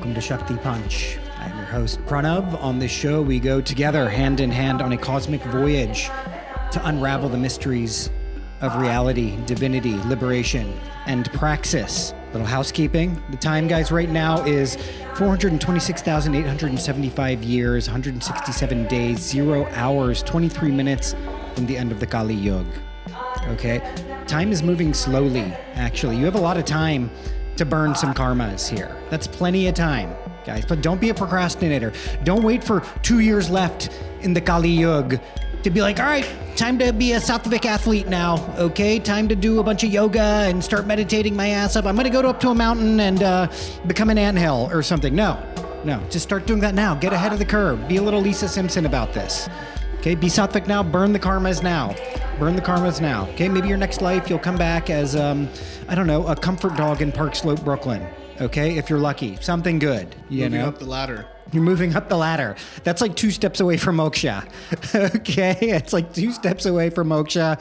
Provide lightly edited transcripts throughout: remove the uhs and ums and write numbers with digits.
welcome to Shakti Punch. I'm your host, Pranav. On this show, we go together hand in hand on a cosmic voyage to unravel the mysteries of reality, divinity, liberation, and praxis. Little housekeeping. The time, guys, right now is 426,875 years, 167 days, 0 hours, 23 minutes from the end of the Kali Yuga. Okay? Time is moving slowly, actually. You have a lot of time to burn some karmas here. That's plenty of time, guys. But don't be a procrastinator. Don't wait for 2 years left in the Kali Yuga to be like, all right, time to be a Sattvic athlete now, okay? Time to do a bunch of yoga and start meditating my ass off. I'm gonna go up to a mountain and become an anthill or something. No, just start doing that now. Get ahead of the curve. Be a little Lisa Simpson about this. Okay, be Sattvic now, burn the karmas now. Burn the karmas now. Okay, maybe your next life you'll come back as, I don't know, a comfort dog in Park Slope, Brooklyn. Okay, if you're lucky. Something good, you know? Moving up the ladder. You're moving up the ladder. That's like 2 steps away from moksha. Okay, it's like 2 steps away from moksha.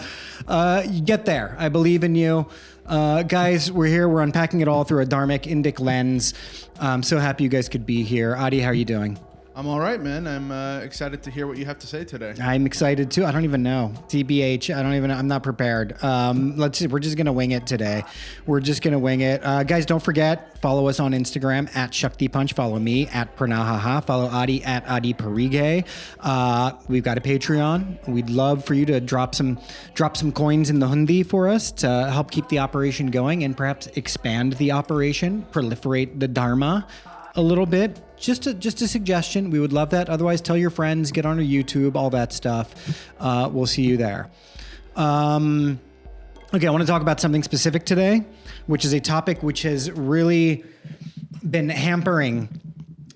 You get there. I believe in you. Guys, we're here. We're unpacking it all through a Dharmic Indic lens. I'm so happy you guys could be here. Adi, how are you doing? I'm all right, man. I'm excited to hear what you have to say today. I'm excited too. I don't even know. TBH. I'm not prepared. Let's see. We're just going to wing it today. We're just going to wing it. Guys, don't forget, follow us on Instagram at Shakti Punch. Follow me at Pranahaha. Follow Adi at Adi Parige. We've got a Patreon. We'd love for you to drop some coins in the hundi for us to help keep the operation going and perhaps expand the operation, proliferate the Dharma a little bit. Just a suggestion. We would love that. Otherwise, tell your friends, get on our YouTube, all that stuff. We'll see you there. Okay, I want to talk about something specific today, which is a topic which has really been hampering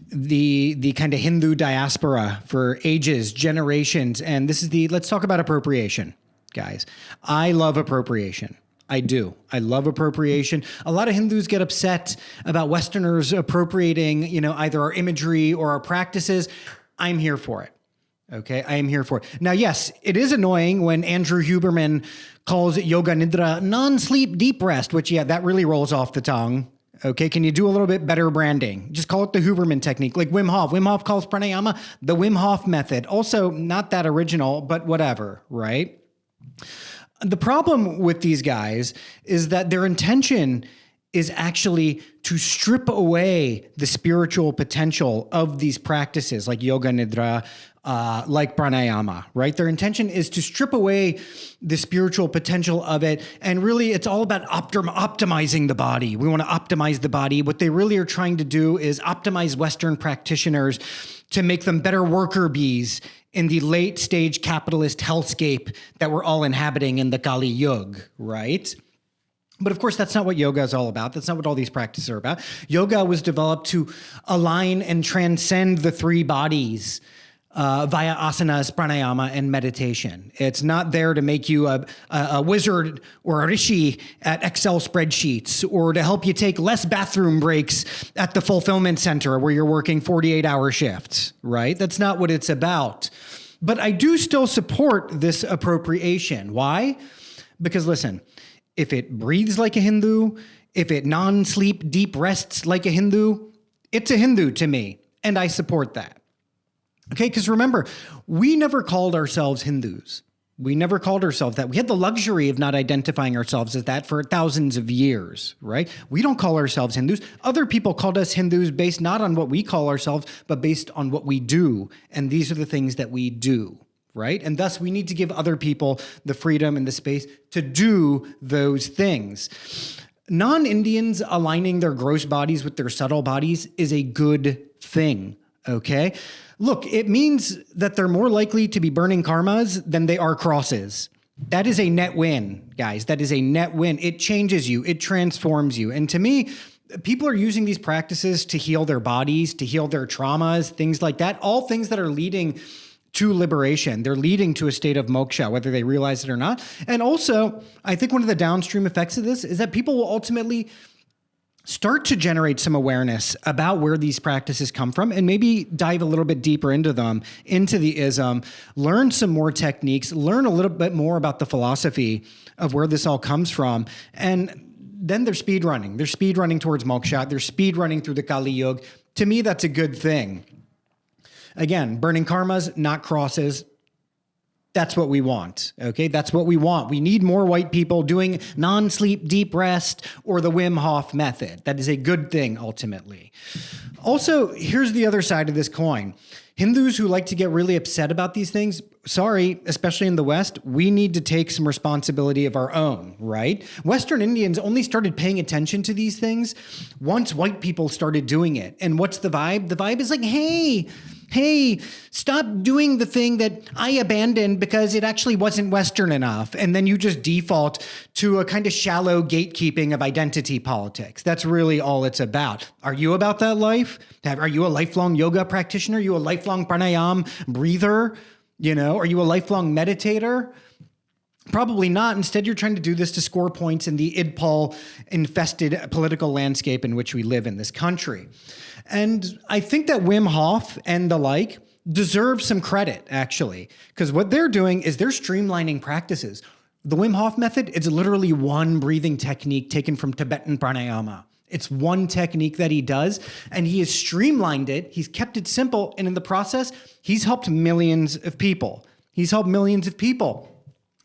the kind of Hindu diaspora for ages, generations. And this is let's talk about appropriation, guys. I love appropriation. I do. I love appropriation. A lot of Hindus get upset about Westerners appropriating, either our imagery or our practices. I'm here for it. Okay, I am here for it. Now, yes, it is annoying when Andrew Huberman calls Yoga Nidra non-sleep deep rest, which, that really rolls off the tongue. Okay, can you do a little bit better branding? Just call it the Huberman technique, like Wim Hof. Wim Hof calls pranayama the Wim Hof method. Also, not that original, but whatever, right? The problem with these guys is that their intention is actually to strip away the spiritual potential of these practices like yoga nidra, like pranayama, right? Their intention is to strip away the spiritual potential of it. And really, it's all about optimizing the body. We want to optimize the body. What they really are trying to do is optimize Western practitioners to make them better worker bees in the late stage capitalist hellscape that we're all inhabiting in the Kali Yuga, right? But of course, that's not what yoga is all about. That's not what all these practices are about. Yoga was developed to align and transcend the 3 bodies via asanas, pranayama, and meditation. It's not there to make you a wizard or a rishi at Excel spreadsheets or to help you take less bathroom breaks at the fulfillment center where you're working 48-hour shifts, right? That's not what it's about. But I do still support this appropriation. Why? Because listen, if it breathes like a Hindu, if it non-sleep deep rests like a Hindu, it's a Hindu to me, and I support that. Okay, because remember, we never called ourselves Hindus. We never called ourselves that. We had the luxury of not identifying ourselves as that for thousands of years, right? We don't call ourselves Hindus. Other people called us Hindus based not on what we call ourselves, but based on what we do. And these are the things that we do, right? And thus, we need to give other people the freedom and the space to do those things. Non-Indians aligning their gross bodies with their subtle bodies is a good thing, okay? Look, it means that they're more likely to be burning karmas than they are crosses. That is a net win, guys. That is a net win. It changes you. It transforms you. And to me, people are using these practices to heal their bodies, to heal their traumas, things like that, all things that are leading to liberation. They're leading to a state of moksha, whether they realize it or not. And also, I think one of the downstream effects of this is that people will ultimately start to generate some awareness about where these practices come from and maybe dive a little bit deeper into them, into the ism, learn some more techniques, learn a little bit more about the philosophy of where this all comes from. And then they're speed running. They're speed running towards moksha. They're speed running through the Kali Yuga. To me, that's a good thing. Again, burning karmas, not crosses. That's what we want, okay? That's what we want. We need more white people doing non-sleep deep rest or the Wim Hof method. That is a good thing, ultimately. Also, here's the other side of this coin. Hindus who like to get really upset about these things, sorry, especially in the West, we need to take some responsibility of our own, right? Western Indians only started paying attention to these things once white people started doing it. And what's the vibe? The vibe is like, hey, stop doing the thing that I abandoned because it actually wasn't Western enough. And then you just default to a kind of shallow gatekeeping of identity politics. That's really all it's about. Are you about that life? Are you a lifelong yoga practitioner? Are you a lifelong pranayam breather? Are you a lifelong meditator? Probably not. Instead, you're trying to do this to score points in the idpol-infested political landscape in which we live in this country. And I think that Wim Hof and the like deserve some credit, actually, because what they're doing is they're streamlining practices. The Wim Hof method, it's literally one breathing technique taken from Tibetan pranayama. It's one technique that he does, and he has streamlined it. He's kept it simple, and in the process, he's helped millions of people.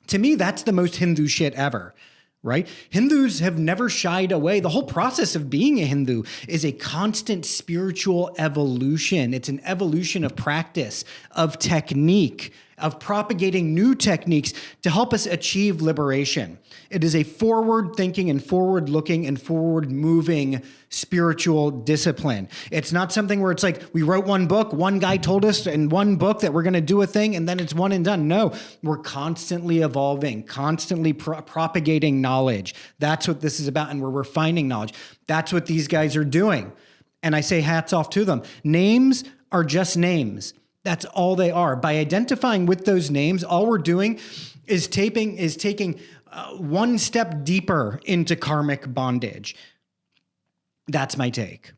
To me, that's the most Hindu shit ever, right? Hindus have never shied away. The whole process of being a Hindu is a constant spiritual evolution. It's an evolution of practice, of technique, of propagating new techniques to help us achieve liberation. It is a forward-thinking and forward-looking and forward-moving spiritual discipline. It's not something where it's like we wrote one book, one guy told us in one book that we're going to do a thing, and then it's one and done. No, we're constantly evolving, constantly propagating knowledge. That's what this is about, and we're refining knowledge. That's what these guys are doing. And I say hats off to them. Names are just names. That's all they are. By identifying with those names, all we're doing is taking one step deeper into karmic bondage. That's my take.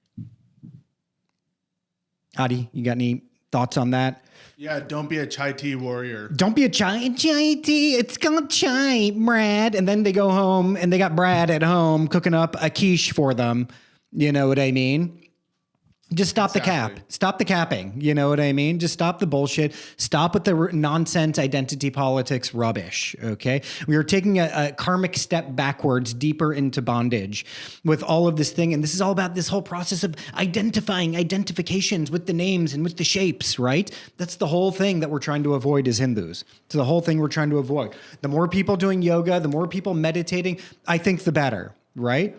Adi, you got any thoughts on that? Yeah, don't be a chai tea warrior. Don't be a chai tea. It's called chai, Brad. And then they go home and they got Brad at home cooking up a quiche for them. You know what I mean? Just stop the cap. Stop the capping. You know what I mean? Just stop the bullshit. Stop with the nonsense identity politics rubbish, okay? We are taking a karmic step backwards, deeper into bondage with all of this thing. And this is all about this whole process of identifying identifications with the names and with the shapes, right? That's the whole thing that we're trying to avoid as Hindus. It's the whole thing we're trying to avoid. The more people doing yoga, the more people meditating, I think the better, right?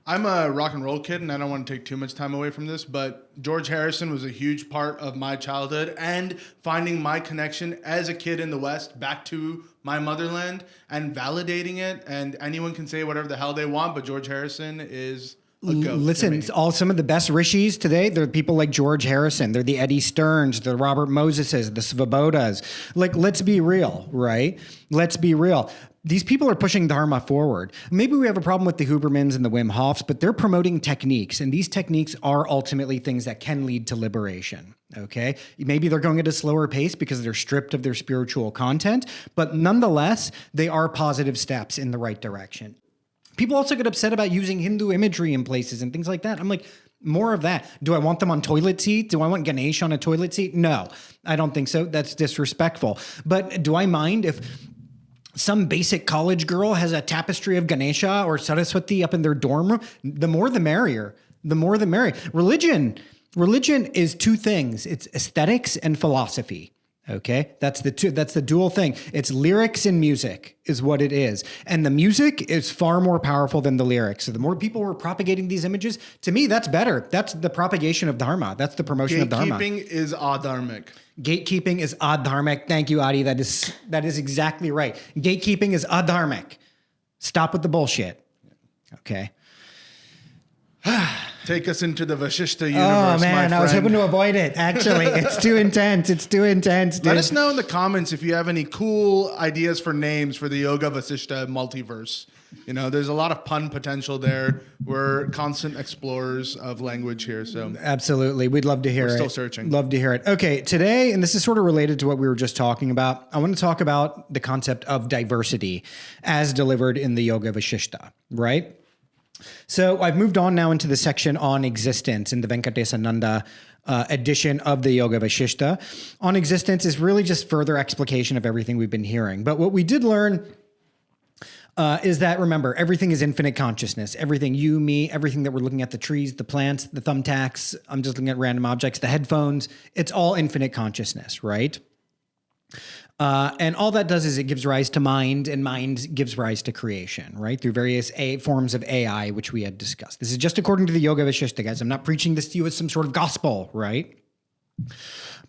I'm a rock and roll kid, and I don't want to take too much time away from this, but George Harrison was a huge part of my childhood and finding my connection as a kid in the West back to my motherland and validating it. And anyone can say whatever the hell they want, but George Harrison is a goat. Listen, some of the best rishis today, they're people like George Harrison. They're the Eddie Stearns, the Robert Moseses, the Svobodas. Like, let's be real, right? Let's be real. These people are pushing Dharma forward. Maybe we have a problem with the Hubermans and the Wim Hofs, but they're promoting techniques, and these techniques are ultimately things that can lead to liberation, okay? Maybe they're going at a slower pace because they're stripped of their spiritual content, but nonetheless, they are positive steps in the right direction. People also get upset about using Hindu imagery in places and things like that. I'm like, more of that. Do I want them on toilet seats? Do I want Ganesh on a toilet seat? No, I don't think so. That's disrespectful. But do I mind if some basic college girl has a tapestry of Ganesha or Saraswati up in their dorm room? The more the merrier. The more the merrier. Religion is two things. It's aesthetics and philosophy. Okay, that's the dual thing. It's lyrics and music is what it is. And the music is far more powerful than the lyrics. So the more people who are propagating these images, to me, that's better. That's the propagation of Dharma. That's the promotion of Dharma. Gatekeeping is adharmic. Gatekeeping is adharmic. Thank you, Adi. That is exactly right. Gatekeeping is adharmic. Stop with the bullshit. Okay. Take us into the Vasistha universe, oh, man, my friend. I was hoping to avoid it, actually. It's too intense. It's too intense, dude. Let us know in the comments if you have any cool ideas for names for the Yoga Vasistha multiverse. You know, there's a lot of pun potential there. We're constant explorers of language here, so. Absolutely. We'd love to hear it. We're still searching. Love to hear it. Okay, today, and this is sort of related to what we were just talking about, I want to talk about the concept of diversity as delivered in the Yoga Vasistha, right? So I've moved on now into the section on existence in the Venkatesananda edition of the Yoga Vasistha. On existence is really just further explication of everything we've been hearing. But what we did learn is that, remember, everything is infinite consciousness. Everything, you, me, everything that we're looking at, the trees, the plants, the thumbtacks, I'm just looking at random objects, the headphones, it's all infinite consciousness, right? And all that does is it gives rise to mind, and mind gives rise to creation, right? Through various forms of AI, which we had discussed. This is just according to the Yoga Vasistha, guys. I'm not preaching this to you as some sort of gospel, right?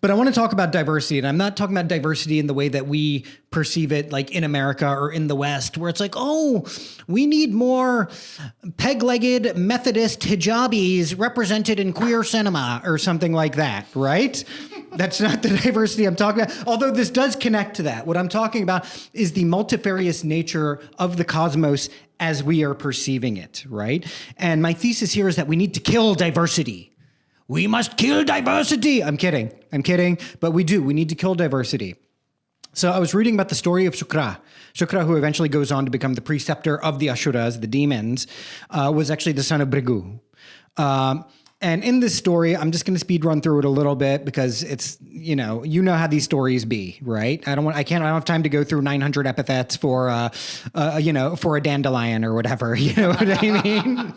But I want to talk about diversity, and I'm not talking about diversity in the way that we perceive it, like in America or in the West, where it's like, oh, we need more peg-legged Methodist hijabis represented in queer cinema or something like that, right? That's not the diversity I'm talking about, although this does connect to that. What I'm talking about is the multifarious nature of the cosmos as we are perceiving it, right? And my thesis here is that we need to kill diversity. We must kill diversity. I'm kidding, but we do. We need to kill diversity. So I was reading about the story of Sukra. Sukra, who eventually goes on to become the preceptor of the Asuras, the demons, was actually the son of Bhrigu. And in this story, I'm just going to speed run through it a little bit because it's, you know how these stories be, right? I don't have time to go through 900 epithets for a dandelion or whatever. You know what I mean?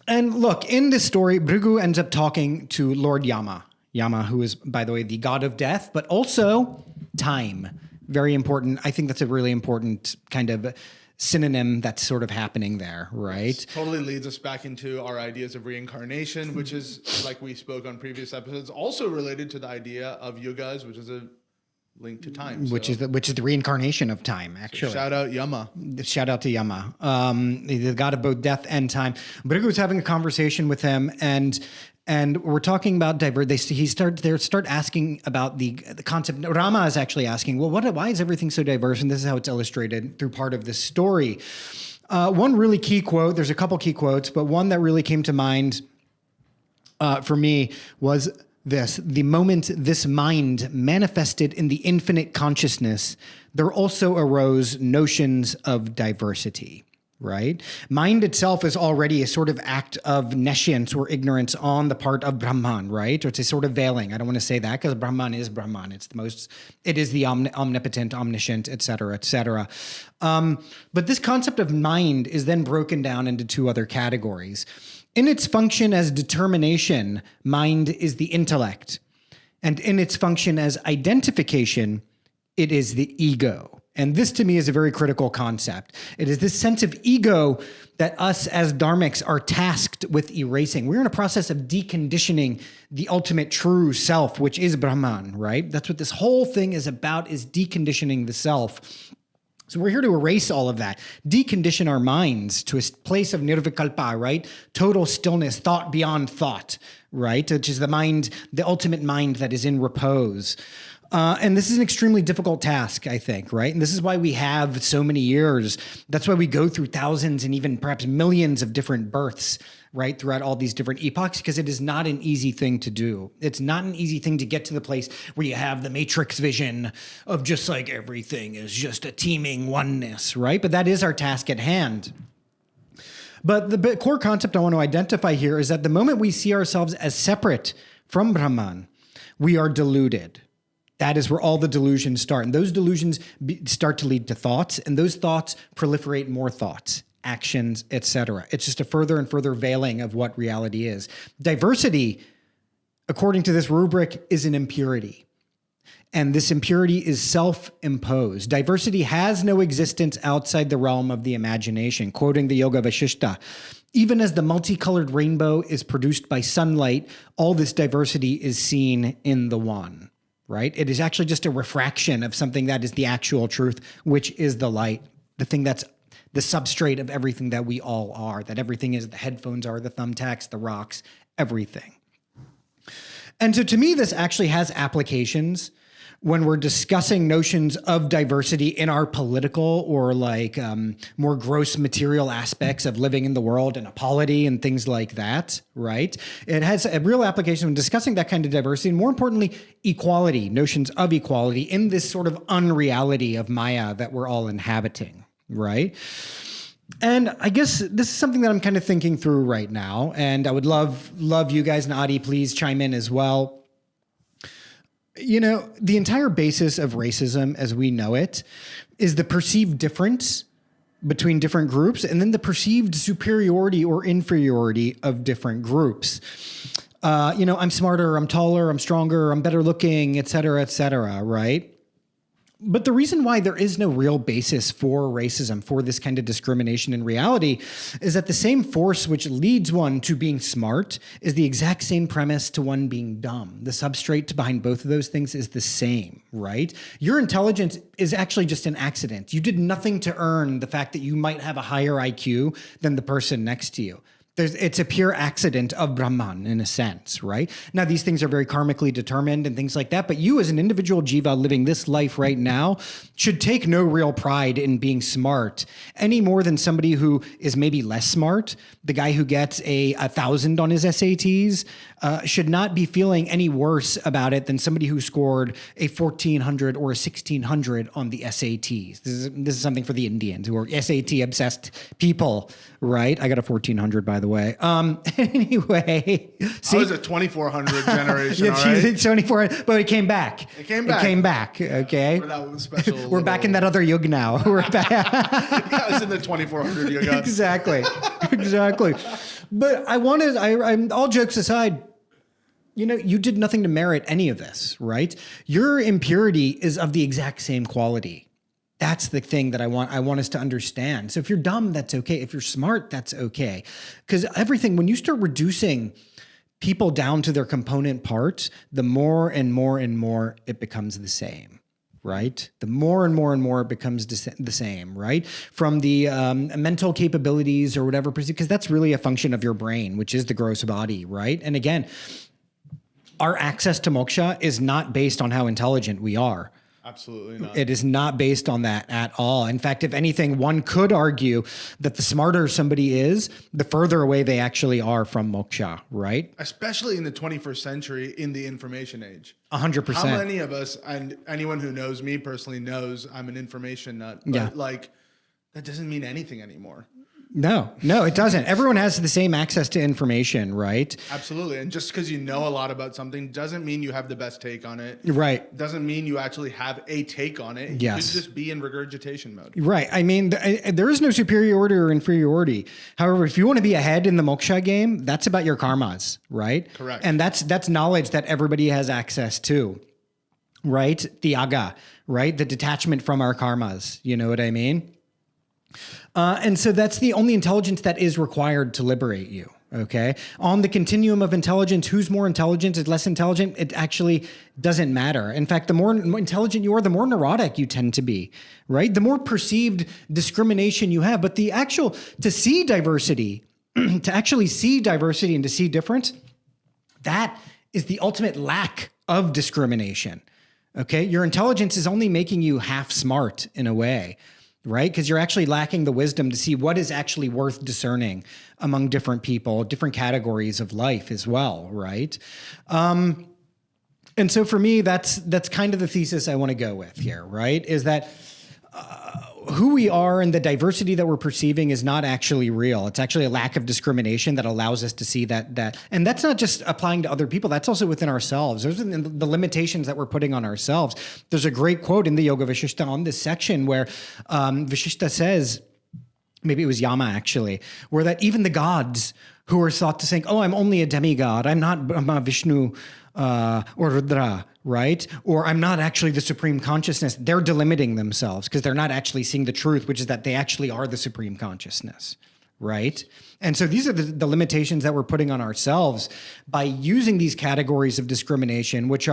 And look, in this story, Bhrigu ends up talking to Lord Yama. Yama, who is, by the way, the god of death, but also time. Very important. I think that's a really important kind of synonym that's sort of happening there, right? This totally leads us back into our ideas of reincarnation, which is, like we spoke on previous episodes, also related to the idea of yugas, which is a link to time. Which is the reincarnation of time, actually. So shout out Yama. Shout out to Yama, the god of both death and time. Bhrigu was having a conversation with him, and we're talking about diversity. They start asking about the concept. Rama is actually asking, well, why is everything so diverse? And this is how it's illustrated through part of this story. One really key quote. There's a couple key quotes, but one that really came to mind for me was this: the moment this mind manifested in the infinite consciousness, there also arose notions of diversity, right? Mind itself is already a sort of act of nescience or ignorance on the part of Brahman, right? Or it's a sort of veiling. I don't want to say that because Brahman is Brahman. It is the omnipotent, omniscient, et cetera, et cetera. But this concept of mind is then broken down into two other categories. In its function as determination, mind is the intellect. And in its function as identification, it is the ego. And this to me is a very critical concept. It is this sense of ego that us as Dharmics are tasked with erasing. We're in a process of deconditioning the ultimate true self, which is Brahman, right? That's what this whole thing is about, is deconditioning the self. So we're here to erase all of that, decondition our minds to a place of nirvikalpa, right? Total stillness, thought beyond thought, right? Which is the mind, the ultimate mind that is in repose. And this is an extremely difficult task, I think, right? And this is why we have so many years. That's why we go through thousands and even perhaps millions of different births, right, throughout all these different epochs, because it is not an easy thing to do. It's not an easy thing to get to the place where you have the matrix vision of just like everything is just a teeming oneness, right? But that is our task at hand. But the core concept I want to identify here is that the moment we see ourselves as separate from Brahman, we are deluded. That is where all the delusions start. And those delusions start to lead to thoughts, and those thoughts proliferate more thoughts, actions, etc. It's just a further and further veiling of what reality is. Diversity, according to this rubric, is an impurity. And this impurity is self-imposed. Diversity has no existence outside the realm of the imagination. Quoting the Yoga Vasistha, even as the multicolored rainbow is produced by sunlight, all this diversity is seen in the one. Right? It is actually just a refraction of something that is the actual truth, which is the light, the thing that's the substrate of everything that we all are, that everything is, the headphones are, the thumbtacks, the rocks, everything. And so to me, this actually has applications when we're discussing notions of diversity in our political or like more gross material aspects of living in the world and polity and things like that, right? It has a real application when discussing that kind of diversity, and more importantly, equality, notions of equality in this sort of unreality of Maya that we're all inhabiting, right? And I guess this is something that I'm kind of thinking through right now, and I would love you guys, and Adi, please chime in as well. You know, the entire basis of racism as we know it is the perceived difference between different groups and then the perceived superiority or inferiority of different groups. You know, I'm smarter, I'm taller, I'm stronger, I'm better looking, et cetera, right? But the reason why there is no real basis for racism, for this kind of discrimination in reality, is that the same force which leads one to being smart is the exact same premise to one being dumb. The substrate behind both of those things is the same, right? Your intelligence is actually just an accident. You did nothing to earn the fact that you might have a higher IQ than the person next to you. It's a pure accident of Brahman in a sense, right? Now, these things are very karmically determined and things like that, but you as an individual jiva living this life right now should take no real pride in being smart any more than somebody who is maybe less smart. The guy who gets a 1,000 on his SATs should not be feeling any worse about it than somebody who scored a 1,400 or a 1,600 on the SATs. This is something for the Indians who are SAT obsessed people, right? I got a 1,400 by the way. Anyway, see, I was a 2,400 generation. All right? 2,400, but it came back. It came back. Okay. Special We're back in that other yuga now. We're back. Yeah, I was in the 2,400 yuga. Exactly. But I'm all jokes aside. You know, you did nothing to merit any of this, right? Your impurity is of the exact same quality. That's the thing that I want us to understand. So if you're dumb, that's okay. If you're smart, that's okay. Because when you start reducing people down to their component parts, the more and more and more it becomes the same, right? The more and more and more it becomes the same, right? From the mental capabilities or whatever, because that's really a function of your brain, which is the gross body, right? And again, our access to moksha is not based on how intelligent we are. Absolutely not. It is not based on that at all. In fact, if anything, one could argue that the smarter somebody is, the further away they actually are from moksha, right? Especially in the 21st century, in the information age. 100%. How many of us, and anyone who knows me personally knows I'm an information nut, but that doesn't mean anything anymore. No, it doesn't. Everyone has the same access to information, right? Absolutely. And just because you know a lot about something doesn't mean you have the best take on it. Right. Doesn't mean you actually have a take on it. Yes. You could just be in regurgitation mode. Right. I mean, there is no superiority or inferiority. However, if you want to be ahead in the moksha game, that's about your karmas, right? Correct. And that's knowledge that everybody has access to, right? Tyaga, right? The detachment from our karmas. You know what I mean? And so that's the only intelligence that is required to liberate you. Okay. On the continuum of intelligence, who's more intelligent is less intelligent. It actually doesn't matter. In fact, the more intelligent you are, the more neurotic you tend to be, right? The more perceived discrimination you have, but to see diversity, to actually see diversity and to see difference, that is the ultimate lack of discrimination. Okay. Your intelligence is only making you half smart in a way. Right? Because you're actually lacking the wisdom to see what is actually worth discerning among different people, different categories of life as well, right? And so for me, that's kind of the thesis I want to go with here, right? Is that who we are and the diversity that we're perceiving is not actually real. It's actually a lack of discrimination that allows us to see that. And that's not just applying to other people. That's also within ourselves. Those are the limitations that we're putting on ourselves. There's a great quote in the Yoga Vasistha on this section where Vasistha says, maybe it was Yama actually, where that even the gods who are thought to think, oh, I'm only a demigod. I'm not Brahma, Vishnu, or Rudra, right? Or I'm not actually the supreme consciousness. They're delimiting themselves because they're not actually seeing the truth, which is that they actually are the supreme consciousness, right? And so these are the limitations that we're putting on ourselves by using these categories of discrimination, which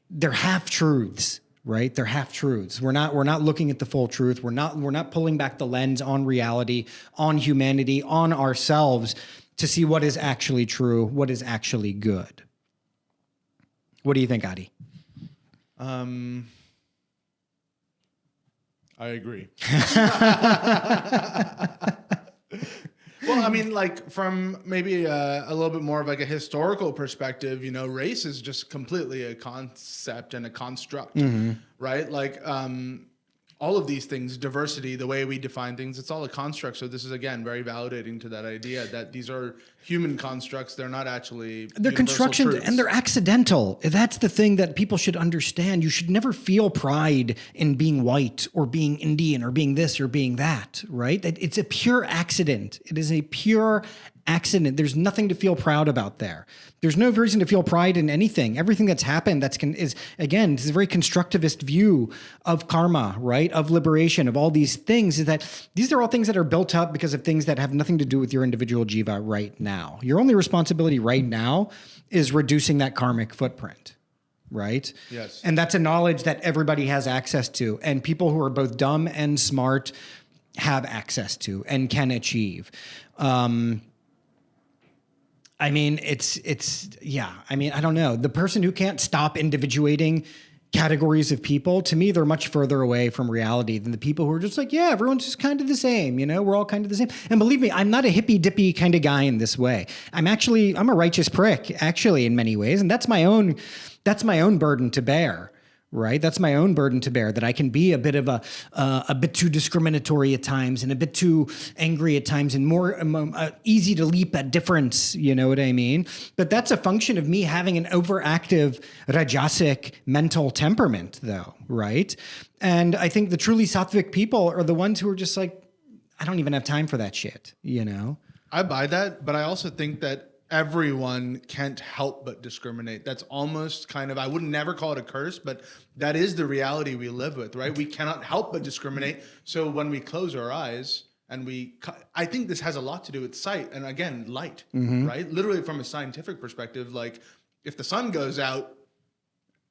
they're half-truths, right? They're half-truths. We're not looking at the full truth. We're not pulling back the lens on reality, on humanity, on ourselves to see what is actually true, what is actually good. What do you think, Adi? I agree. Well, I mean, like from maybe a little bit more of like a historical perspective, race is just completely a concept and a construct, right? Like all of these things, diversity, the way we define things, it's all a construct. So this is, again, very validating to that idea that these are human constructs. They're not actually they're construction truths. And they're accidental. That's the thing that people should understand. You should never feel pride in being white or being Indian or being this or being that, right? It's a pure accident. It is a pure accident. There's nothing to feel proud about there. There's no reason to feel pride in anything. Everything that's happened is a very constructivist view of karma, right? Of liberation, of all these things, is that these are all things that are built up because of things that have nothing to do with your individual jiva right now. Your only responsibility right now is reducing that karmic footprint, right? Yes. And that's a knowledge that everybody has access to, and people who are both dumb and smart have access to and can achieve. I mean, I don't know. The person who can't stop individuating categories of people, to me, they're much further away from reality than the people who are just like, yeah, everyone's just kind of the same, we're all kind of the same. And believe me, I'm not a hippy dippy kind of guy in this way. I'm a righteous prick, actually, in many ways. And that's my own burden to bear. Right, that's my own burden to bear. That I can be a bit of a bit too discriminatory at times, and a bit too angry at times, and more easy to leap at difference. You know what I mean? But that's a function of me having an overactive rajasic mental temperament, though. Right, and I think the truly sattvic people are the ones who are just like, I don't even have time for that shit. I buy that, but I also think that everyone can't help but discriminate. That's almost kind of, I would never call it a curse, but that is the reality we live with, right? We cannot help but discriminate. So when we close our eyes and I think this has a lot to do with sight and, again, light, right? Literally from a scientific perspective, like if the sun goes out,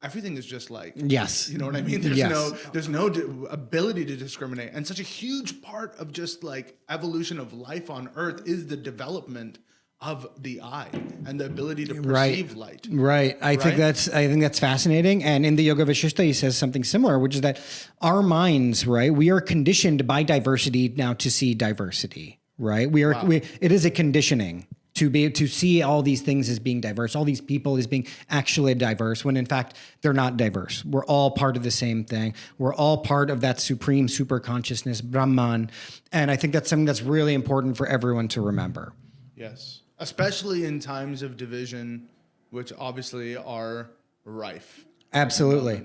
everything is just like, yes, you know what I mean? There's no ability to discriminate. And such a huge part of just like evolution of life on Earth is the development of the eye and the ability to perceive light. Right. I think that's fascinating. And in the Yoga Vasistha, he says something similar, which is that our minds, right, we are conditioned by diversity now to see diversity, right? It is a conditioning to see all these things as being diverse, all these people as being actually diverse, when in fact they're not diverse. We're all part of the same thing. We're all part of that supreme super consciousness, Brahman. And I think that's something that's really important for everyone to remember. Yes. Especially in times of division, which obviously are rife. Absolutely.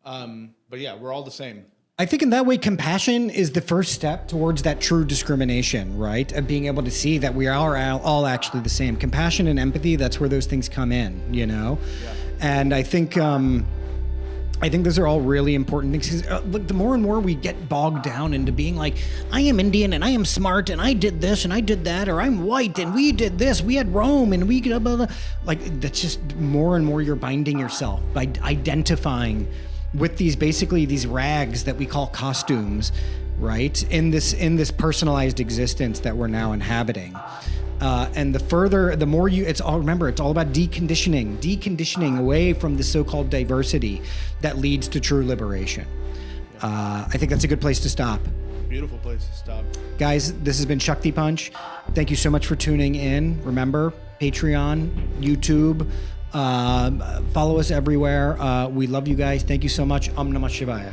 But yeah, we're all the same. I think in that way, compassion is the first step towards that true discrimination, right? Of being able to see that we are all actually the same. Compassion and empathy, that's where those things come in, Yeah. And I think those are all really important things. Look, the more and more we get bogged down into being like, I am Indian and I am smart and I did this and I did that, or I'm white and we did this, we had Rome and we blah, blah, blah. Like that's just more and more you're binding yourself by identifying with these rags that we call costumes, right? In this personalized existence that we're now inhabiting. And the more it's all about deconditioning away from the so-called diversity that leads to true liberation. I think that's a good place to stop. Beautiful place to stop. Guys, this has been Shakti Punch. Thank you so much for tuning in. Remember, Patreon, YouTube, follow us everywhere. We love you guys. Thank you so much. Om Namah Shivaya.